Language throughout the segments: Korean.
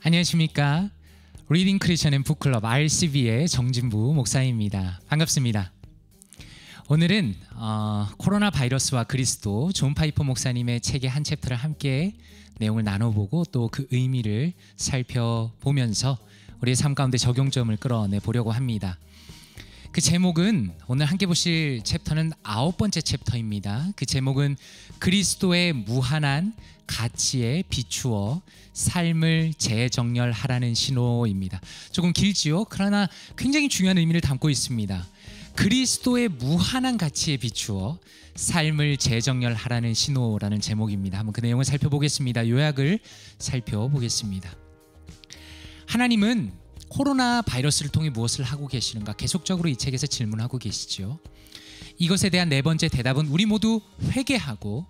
안녕하십니까. 리딩 크리스천 앤 북클럽 RCB의 정진부 목사입니다. 반갑습니다. 오늘은 코로나 바이러스와 그리스도 존 파이퍼 목사님의 책의 한 챕터를 함께 내용을 나눠보고 또 그 의미를 살펴보면서 우리의 삶 가운데 적용점을 끌어내 보려고 합니다. 그 제목은 오늘 함께 보실 챕터는 9번째 챕터입니다. 그 제목은 그리스도의 무한한 가치에 비추어 삶을 재정렬하라는 신호입니다. 조금 길지요? 그러나 굉장히 중요한 의미를 담고 있습니다. 그리스도의 무한한 가치에 비추어 삶을 재정렬하라는 신호라는 제목입니다. 한번 그 내용을 살펴보겠습니다. 요약을 살펴보겠습니다. 하나님은 코로나 바이러스를 통해 무엇을 하고 계시는가? 계속적으로 이 책에서 질문하고 계시죠. 이것에 대한 네 번째 대답은 우리 모두 회개하고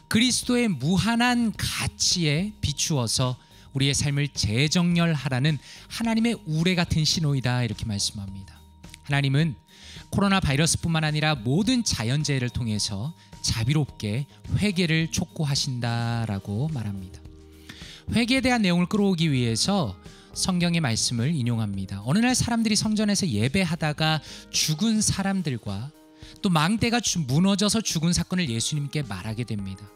그리스도의 무한한 가치에 비추어서 우리의 삶을 재정렬하라는 하나님의 우레 같은 신호이다, 이렇게 말씀합니다. 하나님은 코로나 바이러스뿐만 아니라 모든 자연재해를 통해서 자비롭게 회개를 촉구하신다라고 말합니다. 회개에 대한 내용을 끌어오기 위해서 성경의 말씀을 인용합니다. 어느 날 사람들이 성전에서 예배하다가 죽은 사람들과 또 망대가 무너져서 죽은 사건을 예수님께 말하게 됩니다.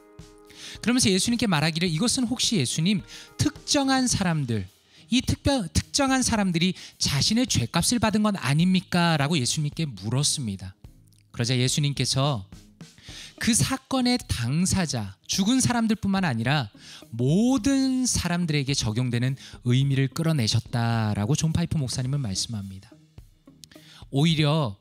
그러면서 예수님께 말하기를 이것은 혹시 예수님 특정한 사람들, 이 특정한 사람들이 자신의 죄값을 받은 건 아닙니까? 라고 예수님께 물었습니다. 그러자 예수님께서 그 사건의 당사자, 죽은 사람들뿐만 아니라 모든 사람들에게 적용되는 의미를 끌어내셨다라고 존 파이퍼 목사님은 말씀합니다. 오히려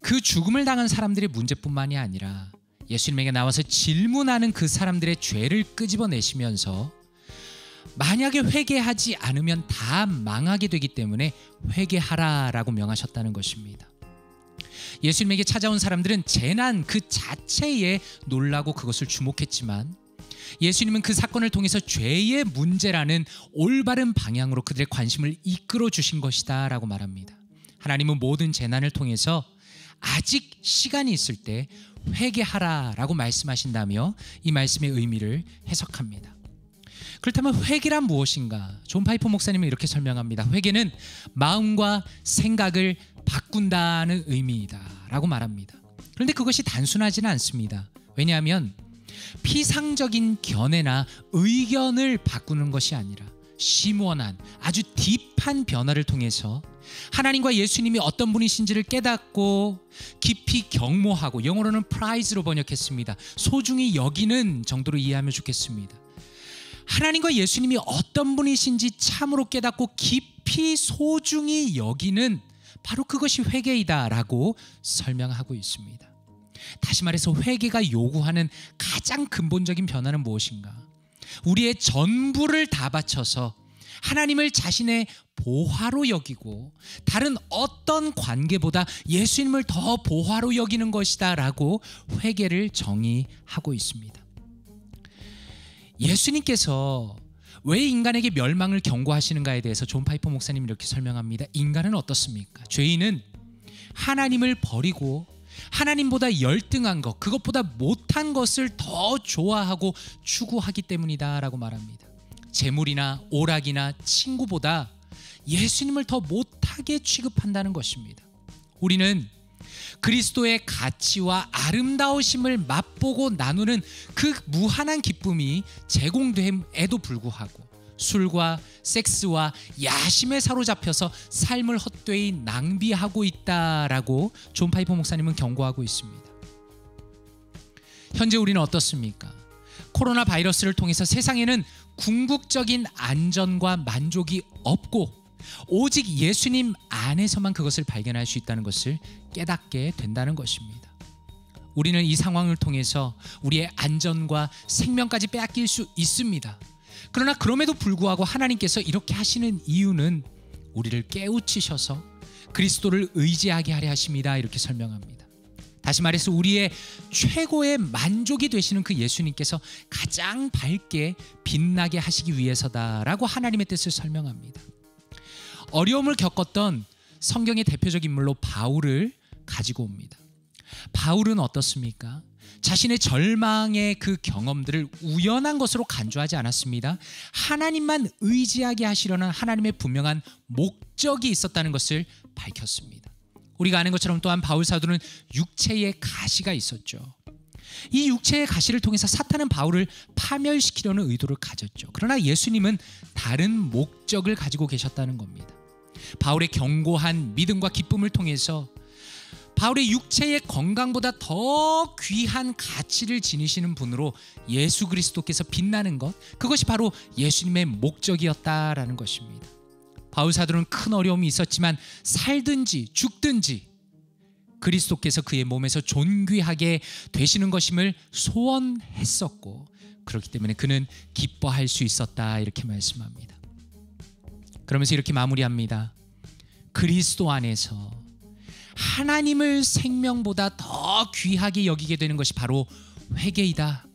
그 죽음을 당한 사람들의 문제뿐만이 아니라 예수님에게 나와서 질문하는 그 사람들의 죄를 끄집어내시면서 만약에 회개하지 않으면 다 망하게 되기 때문에 회개하라라고 명하셨다는 것입니다. 예수님에게 찾아온 사람들은 재난 그 자체에 놀라고 그것을 주목했지만 예수님은 그 사건을 통해서 죄의 문제라는 올바른 방향으로 그들의 관심을 이끌어 주신 것이다 라고 말합니다. 하나님은 모든 재난을 통해서 아직 시간이 있을 때 회개하라 라고 말씀하신다며 이 말씀의 의미를 해석합니다. 그렇다면 회개란 무엇인가? 존 파이퍼 목사님은 이렇게 설명합니다. 회개는 마음과 생각을 바꾼다는 의미이다 라고 말합니다. 그런데 그것이 단순하지는 않습니다. 왜냐하면 피상적인 견해나 의견을 바꾸는 것이 아니라 심원한 아주 딥한 변화를 통해서 하나님과 예수님이 어떤 분이신지를 깨닫고 깊이 경모하고, 영어로는 prize로 번역했습니다. 소중히 여기는 정도로 이해하면 좋겠습니다. 하나님과 예수님이 어떤 분이신지 참으로 깨닫고 깊이 소중히 여기는 바로 그것이 회개이다 라고 설명하고 있습니다. 다시 말해서 회개가 요구하는 가장 근본적인 변화는 무엇인가? 우리의 전부를 다 바쳐서 하나님을 자신의 보화로 여기고 다른 어떤 관계보다 예수님을 더 보화로 여기는 것이다 라고 회개를 정의하고 있습니다. 예수님께서 왜 인간에게 멸망을 경고하시는가에 대해서 존 파이퍼 목사님이 이렇게 설명합니다. 인간은 어떻습니까? 죄인은 하나님을 버리고 하나님보다 열등한 것, 그것보다 못한 것을 더 좋아하고 추구하기 때문이다 라고 말합니다. 재물이나 오락이나 친구보다 예수님을 더 못하게 취급한다는 것입니다. 우리는 그리스도의 가치와 아름다우심을 맛보고 나누는 그 무한한 기쁨이 제공됨에도 불구하고 술과 섹스와 야심에 사로잡혀서 삶을 헛되이 낭비하고 있다라고 존 파이퍼 목사님은 경고하고 있습니다. 현재 우리는 어떻습니까? 코로나 바이러스를 통해서 세상에는 궁극적인 안전과 만족이 없고 오직 예수님 안에서만 그것을 발견할 수 있다는 것을 깨닫게 된다는 것입니다. 우리는 이 상황을 통해서 우리의 안전과 생명까지 빼앗길 수 있습니다. 그러나 그럼에도 불구하고 하나님께서 이렇게 하시는 이유는 우리를 깨우치셔서 그리스도를 의지하게 하려 하십니다, 이렇게 설명합니다. 다시 말해서 우리의 최고의 만족이 되시는 그 예수님께서 가장 밝게 빛나게 하시기 위해서다라고 하나님의 뜻을 설명합니다. 어려움을 겪었던 성경의 대표적 인물로 바울을 가지고 옵니다. 바울은 어떻습니까? 자신의 절망의 그 경험들을 우연한 것으로 간주하지 않았습니다. 하나님만 의지하게 하시려는 하나님의 분명한 목적이 있었다는 것을 밝혔습니다. 우리가 아는 것처럼 또한 바울 사도는 육체의 가시가 있었죠. 이 육체의 가시를 통해서 사탄은 바울을 파멸시키려는 의도를 가졌죠. 그러나 예수님은 다른 목적을 가지고 계셨다는 겁니다. 바울의 견고한 믿음과 기쁨을 통해서 바울의 육체의 건강보다 더 귀한 가치를 지니시는 분으로 예수 그리스도께서 빛나는 것, 그것이 바로 예수님의 목적이었다라는 것입니다. 바울 사도는 큰 어려움이 있었지만 살든지 죽든지 그리스도께서 그의 몸에서 존귀하게 되시는 것임을 소원했었고, 그렇기 때문에 그는 기뻐할 수 있었다, 이렇게 말씀합니다. 그러면서 이렇게 마무리합니다. 그리스도 안에서 하나님을 생명보다 더 귀하게 여기게 되는 것이 바로 회개이다.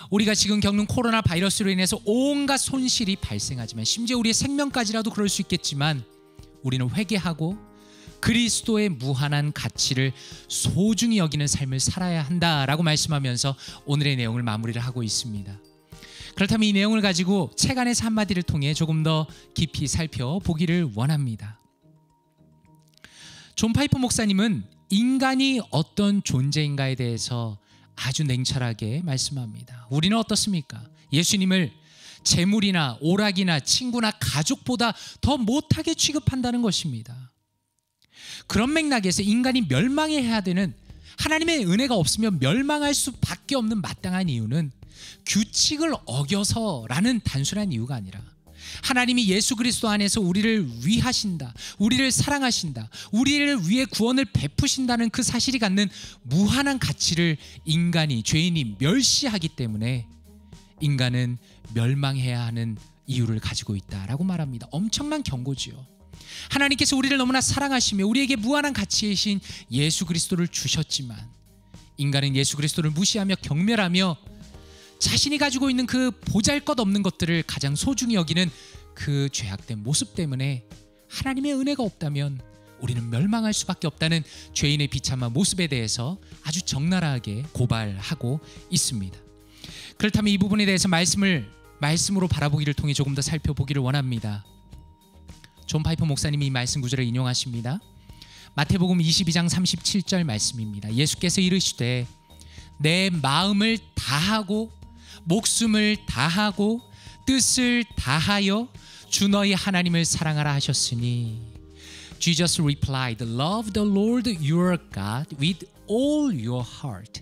우리가 지금 겪는 코로나 바이러스로 인해서 온갖 손실이 발생하지만, 심지어 우리의 생명까지라도 그럴 수 있겠지만, 우리는 회개하고 그리스도의 무한한 가치를 소중히 여기는 삶을 살아야 한다라고 말씀하면서 오늘의 내용을 마무리를 하고 있습니다. 그렇다면 이 내용을 가지고 책 안에서 한마디를 통해 조금 더 깊이 살펴보기를 원합니다. 존 파이퍼 목사님은 인간이 어떤 존재인가에 대해서 아주 냉철하게 말씀합니다. 우리는 어떻습니까? 예수님을 재물이나 오락이나 친구나 가족보다 더 못하게 취급한다는 것입니다. 그런 맥락에서 인간이 멸망해야 되는, 하나님의 은혜가 없으면 멸망할 수밖에 없는 마땅한 이유는 규칙을 어겨서라는 단순한 이유가 아니라, 하나님이 예수 그리스도 안에서 우리를 위하신다, 우리를 사랑하신다, 우리를 위해 구원을 베푸신다는 그 사실이 갖는 무한한 가치를 인간이, 죄인이 멸시하기 때문에 인간은 멸망해야 하는 이유를 가지고 있다라고 말합니다. 엄청난 경고지요. 하나님께서 우리를 너무나 사랑하시며 우리에게 무한한 가치이신 예수 그리스도를 주셨지만, 인간은 예수 그리스도를 무시하며 경멸하며 자신이 가지고 있는 그 보잘것없는 것들을 가장 소중히 여기는 그 죄악된 모습 때문에 하나님의 은혜가 없다면 우리는 멸망할 수밖에 없다는 죄인의 비참한 모습에 대해서 아주 적나라하게 고발하고 있습니다. 그렇다면 이 부분에 대해서 말씀으로 바라보기를 통해 조금 더 살펴보기를 원합니다. 존 파이퍼 목사님이 이 말씀 구절을 인용하십니다. 마태복음 22장 37절 말씀입니다. 예수께서 이르시되 내 마음을 다하고 목숨을 다하고 뜻을 다하여 주 너희 하나님을 사랑하라 하셨으니, Jesus replied, Love the Lord your God with all your heart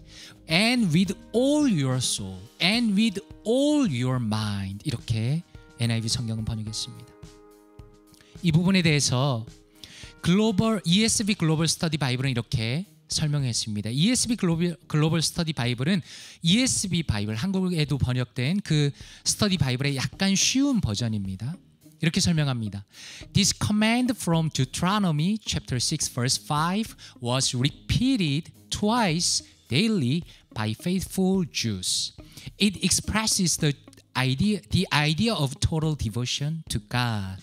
and with all your soul and with all your mind. 이렇게 NIV 성경은 번역했습니다. 이 부분에 대해서 ESV 글로벌 스터디 바이블은 이렇게 설명했습니다. ESV 글로벌 스터디 바이블은 ESV 바이블, 한국에도 번역된 그 스터디 바이블의 약간 쉬운 버전입니다. 이렇게 설명합니다. This command from Deuteronomy chapter 6 verse 5 was repeated twice daily by faithful Jews. It expresses the idea of total devotion to God.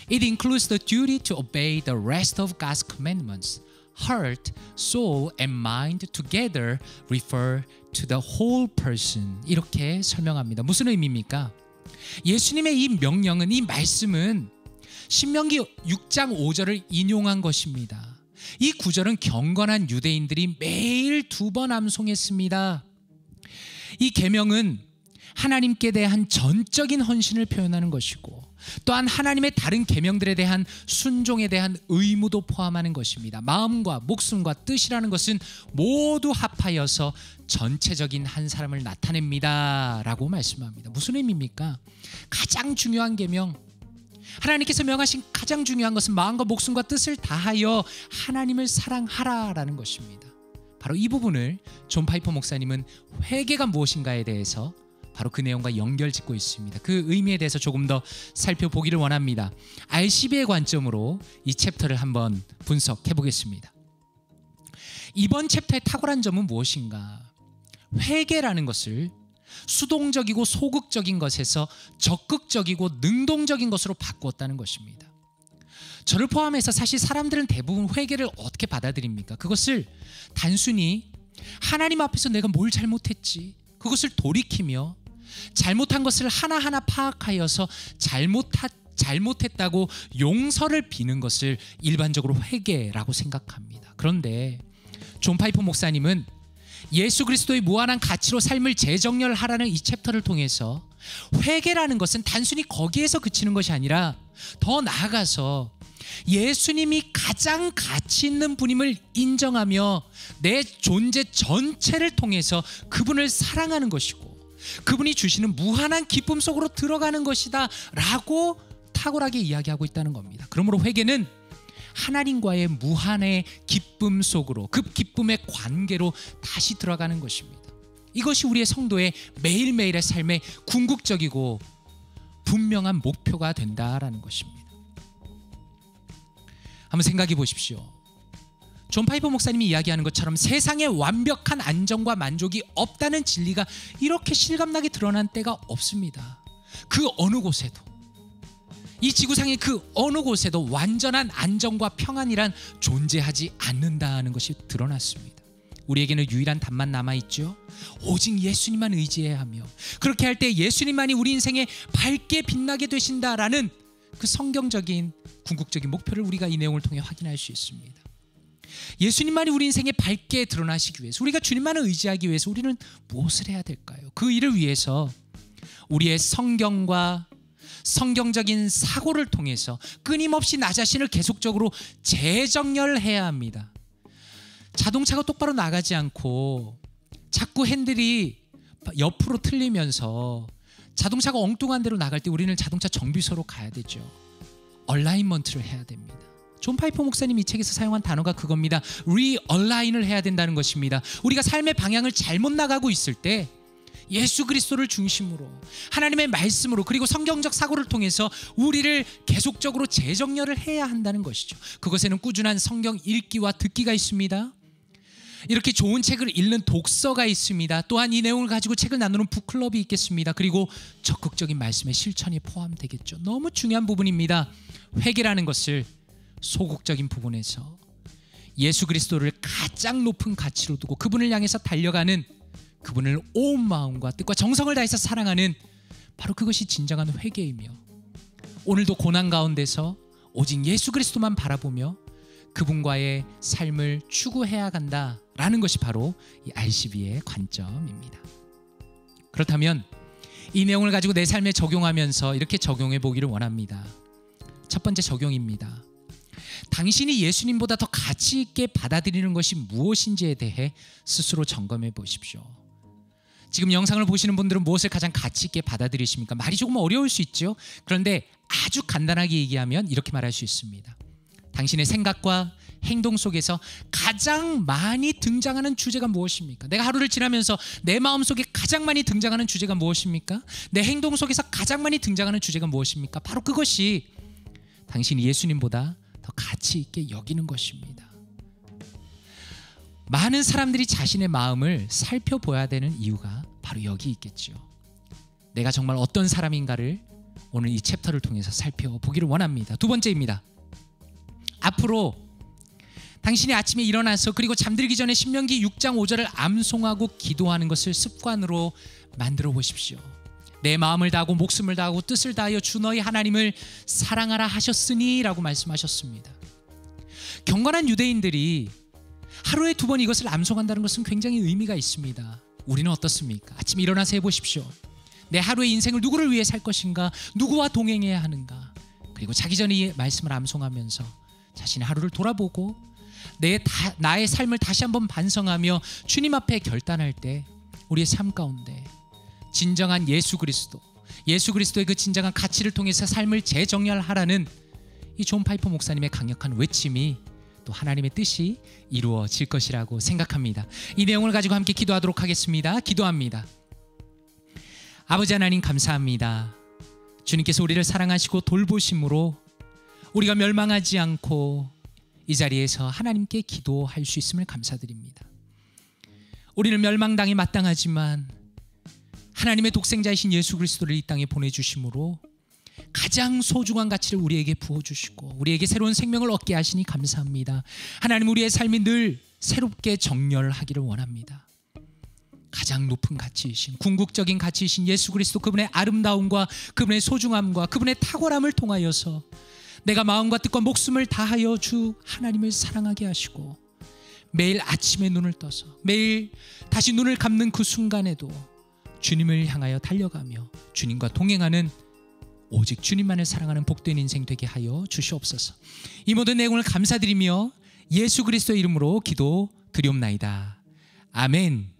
It includes the duty to obey the rest of God's commandments. Heart, soul, and mind together refer to the whole person. 이렇게 설명합니다. 무슨 의미입니까? 예수님의 이 명령은, 이 말씀은 신명기 6장 5절을 인용한 것입니다. 이 구절은 경건한 유대인들이 매일 2번 암송했습니다. 이 계명은 하나님께 대한 전적인 헌신을 표현하는 것이고, 또한 하나님의 다른 계명들에 대한 순종에 대한 의무도 포함하는 것입니다. 마음과 목숨과 뜻이라는 것은 모두 합하여서 전체적인 한 사람을 나타냅니다 라고 말씀합니다. 무슨 의미입니까? 가장 중요한 계명, 하나님께서 명하신 가장 중요한 것은 마음과 목숨과 뜻을 다하여 하나님을 사랑하라라는 것입니다. 바로 이 부분을 존 파이퍼 목사님은 회개가 무엇인가에 대해서 바로 그 내용과 연결짓고 있습니다. 그 의미에 대해서 조금 더 살펴보기를 원합니다. RCB의 관점으로 이 챕터를 한번 분석해 보겠습니다. 이번 챕터의 탁월한 점은 무엇인가? 회개라는 것을 수동적이고 소극적인 것에서 적극적이고 능동적인 것으로 바꾸었다는 것입니다. 저를 포함해서 사실 사람들은 대부분 회개를 어떻게 받아들입니까? 그것을 단순히 하나님 앞에서 내가 뭘 잘못했지, 그것을 돌이키며 잘못한 것을 하나하나 파악하여서 잘못했다고 용서를 비는 것을 일반적으로 회개라고 생각합니다. 그런데 존 파이퍼 목사님은 예수 그리스도의 무한한 가치로 삶을 재정렬하라는 이 챕터를 통해서 회개라는 것은 단순히 거기에서 그치는 것이 아니라 더 나아가서 예수님이 가장 가치 있는 분임을 인정하며 내 존재 전체를 통해서 그분을 사랑하는 것이고 그분이 주시는 무한한 기쁨 속으로 들어가는 것이다 라고 탁월하게 이야기하고 있다는 겁니다. 그러므로 회개는 하나님과의 무한의 기쁨 속으로, 그 기쁨의 관계로 다시 들어가는 것입니다. 이것이 우리의 성도의 매일매일의 삶의 궁극적이고 분명한 목표가 된다라는 것입니다. 한번 생각해 보십시오. 존 파이퍼 목사님이 이야기하는 것처럼 세상에 완벽한 안정과 만족이 없다는 진리가 이렇게 실감나게 드러난 때가 없습니다. 그 어느 곳에도, 이 지구상의 그 어느 곳에도 완전한 안정과 평안이란 존재하지 않는다는 것이 드러났습니다. 우리에게는 유일한 답만 남아있죠. 오직 예수님만 의지해야 하며, 그렇게 할 때 예수님만이 우리 인생에 밝게 빛나게 되신다라는 그 성경적인 궁극적인 목표를 우리가 이 내용을 통해 확인할 수 있습니다. 예수님만이 우리 인생에 밝게 드러나시기 위해서, 우리가 주님만을 의지하기 위해서 우리는 무엇을 해야 될까요? 그 일을 위해서 우리의 성경과 성경적인 사고를 통해서 끊임없이 나 자신을 계속적으로 재정렬해야 합니다. 자동차가 똑바로 나가지 않고 자꾸 핸들이 옆으로 틀리면서 자동차가 엉뚱한 데로 나갈 때 우리는 자동차 정비소로 가야 되죠. 얼라인먼트를 해야 됩니다. 존 파이퍼 목사님이 이 책에서 사용한 단어가 그겁니다. 리얼라인을 해야 된다는 것입니다. 우리가 삶의 방향을 잘못 나가고 있을 때 예수 그리스도를 중심으로, 하나님의 말씀으로, 그리고 성경적 사고를 통해서 우리를 계속적으로 재정렬을 해야 한다는 것이죠. 그것에는 꾸준한 성경 읽기와 듣기가 있습니다. 이렇게 좋은 책을 읽는 독서가 있습니다. 또한 이 내용을 가지고 책을 나누는 북클럽이 있겠습니다. 그리고 적극적인 말씀의 실천이 포함되겠죠. 너무 중요한 부분입니다. 회개라는 것을 소극적인 부분에서 예수 그리스도를 가장 높은 가치로 두고 그분을 향해서 달려가는, 그분을 온 마음과 뜻과 정성을 다해서 사랑하는, 바로 그것이 진정한 회개이며, 오늘도 고난 가운데서 오직 예수 그리스도만 바라보며 그분과의 삶을 추구해야 간다라는 것이 바로 이 RCB의 관점입니다. 그렇다면 이 내용을 가지고 내 삶에 적용하면서 이렇게 적용해 보기를 원합니다. 첫 번째 적용입니다. 당신이 예수님보다 더 가치 있게 받아들이는 것이 무엇인지에 대해 스스로 점검해 보십시오. 지금 영상을 보시는 분들은 무엇을 가장 가치 있게 받아들이십니까? 말이 조금 어려울 수 있죠. 그런데 아주 간단하게 얘기하면 이렇게 말할 수 있습니다. 당신의 생각과 행동 속에서 가장 많이 등장하는 주제가 무엇입니까? 내가 하루를 지나면서 내 마음속에 가장 많이 등장하는 주제가 무엇입니까? 내 행동 속에서 가장 많이 등장하는 주제가 무엇입니까? 바로 그것이 당신이 예수님보다 더 가치 있게 여기는 것입니다. 많은 사람들이 자신의 마음을 살펴봐야 되는 이유가 바로 여기 있겠죠. 내가 정말 어떤 사람인가를 오늘 이 챕터를 통해서 살펴보기를 원합니다. 두 번째입니다. 앞으로 당신이 아침에 일어나서 그리고 잠들기 전에 신명기 6장 5절을 암송하고 기도하는 것을 습관으로 만들어 보십시오. 내 마음을 다하고 목숨을 다하고 뜻을 다하여 주 너희 하나님을 사랑하라 하셨으니 라고 말씀하셨습니다. 경건한 유대인들이 하루에 2번 이것을 암송한다는 것은 굉장히 의미가 있습니다. 우리는 어떻습니까? 아침에 일어나서 해보십시오. 내 하루의 인생을 누구를 위해 살 것인가? 누구와 동행해야 하는가? 그리고 자기 전에 이 말씀을 암송하면서 자신의 하루를 돌아보고 나의 삶을 다시 한번 반성하며 주님 앞에 결단할 때 우리의 삶 가운데 진정한 예수 그리스도의 그 진정한 가치를 통해서 삶을 재정렬하라는 이 존 파이퍼 목사님의 강력한 외침이 또 하나님의 뜻이 이루어질 것이라고 생각합니다. 이 내용을 가지고 함께 기도하도록 하겠습니다. 기도합니다. 아버지 하나님 감사합니다. 주님께서 우리를 사랑하시고 돌보심으로 우리가 멸망하지 않고 이 자리에서 하나님께 기도할 수 있음을 감사드립니다. 우리는 멸망당에 마땅하지만 하나님의 독생자이신 예수 그리스도를 이 땅에 보내주심으로 가장 소중한 가치를 우리에게 부어주시고 우리에게 새로운 생명을 얻게 하시니 감사합니다. 하나님, 우리의 삶이 늘 새롭게 정렬하기를 원합니다. 가장 높은 가치이신, 궁극적인 가치이신 예수 그리스도, 그분의 아름다움과 그분의 소중함과 그분의 탁월함을 통하여서 내가 마음과 뜻과 목숨을 다하여 주 하나님을 사랑하게 하시고, 매일 아침에 눈을 떠서 매일 다시 눈을 감는 그 순간에도 주님을 향하여 달려가며 주님과 동행하는, 오직 주님만을 사랑하는 복된 인생 되게 하여 주시옵소서. 이 모든 내용을 감사드리며 예수 그리스도의 이름으로 기도드리옵나이다. 아멘.